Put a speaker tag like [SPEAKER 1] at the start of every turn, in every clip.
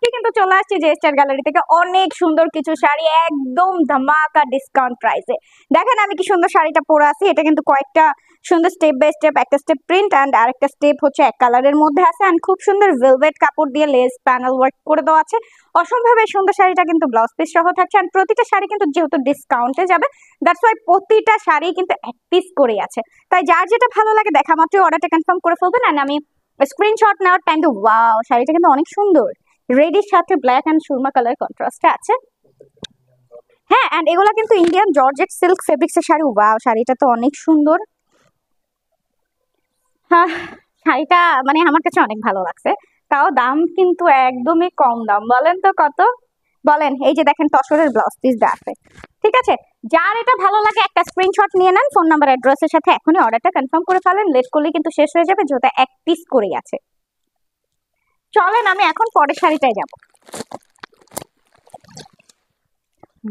[SPEAKER 1] আজকে কিন্তু চলে আসছে জে স্টার গ্যালারি থেকে অনেক সুন্দর কিছু শাড়ি একদম ধামাকা ডিসকাউন্ট প্রাইসে। দেখেন আমি কি সুন্দর শাড়িটা পরে আছি, এটা কিন্তু কয়েকটা সুন্দর স্টেপ বাই স্টেপ, একটা স্টেপ প্রিন্ট অ্যান্ড আরেকটা স্টেপ হচ্ছে এক কালারের মধ্যে আছে অ্যান্ড খুব সুন্দর ভেলভেট কাপড় দিয়ে লেস প্যানেল ওয়ার্ক করে দেওয়া আছে। অসম্ভব সুন্দর শাড়িটা কিন্তু ব্লাউজ পিস সহ থাকছে অ্যান্ড প্রতিটা শাড়ি কিন্তু যেহেতু ডিসকাউন্টে যাবে দ্যাটস ওয়াই প্রতিটা শাড়ি কিন্তু এক পিস করে আছে। তাই যার যেটা ভালো লাগে দেখা মাত্রই অর্ডারটা কনফার্ম করে ফেলবেন। অ্যান্ড আমি স্ক্রিনশট নেওয়ার টাইম তো ওয়াও, শাড়িটা কিন্তু অনেক সুন্দর, রেডির সাথে ব্ল্যাক এন্ড সুরমা কালার কন্ট্রাস্টে আছে। হ্যাঁ, এন্ড এগুলা কিন্তু ইন্ডিয়ান জর্জেট সিল্ক ফেব্রিক্স এর শাড়ি। ওয়াও, শাড়িটা তো অনেক সুন্দর। হ্যাঁ, শাড়িটা মানে আমার কাছে অনেক ভালো লাগছে, তাও দাম কিন্তু একদমই কম দাম। বলেন তো কত? বলেন। এই যে দেখেন তসরের ব্লাউজ পিস দেওয়া আছে। ঠিক আছে, যার এটা ভালো লাগে একটা স্ক্রিনশট নিয়ে নেন, ফোন নাম্বার অ্যাড্রেসের সাথে এখনই অর্ডারটা কনফার্ম করে ফেলেন, লেট করলে কিন্তু শেষ হয়ে যাবে যেহেতু এক পিস করেই আছে। চলেন আমি এখন পরের শাড়িটায় যাব।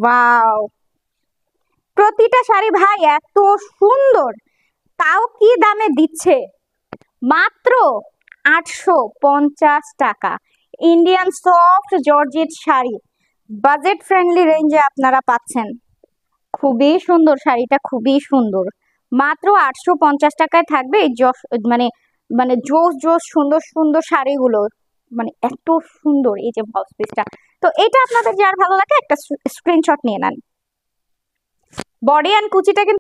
[SPEAKER 1] ওয়াও, প্রতিটা শাড়ি ভাই এত সুন্দর, তাও কি দামে দিচ্ছে, মাত্র 850 টাকা। Indian soft georgette sari budget friendly রেঞ্জে আপনারা পাচ্ছেন। খুবই সুন্দর শাড়িটা, খুবই সুন্দর। মাত্র 850 টাকায় থাকবে এই মানে মানে জোস জোস সুন্দর সুন্দর শাড়িগুলো, মানে এত সুন্দর এই যে ব্লাউজ পিসটা। তো এটা আপনাদের যার ভালো লাগে একটা স্ক্রিনশট নিয়ে নেন। বডি অ্যান্ড কুচিটা কিন্তু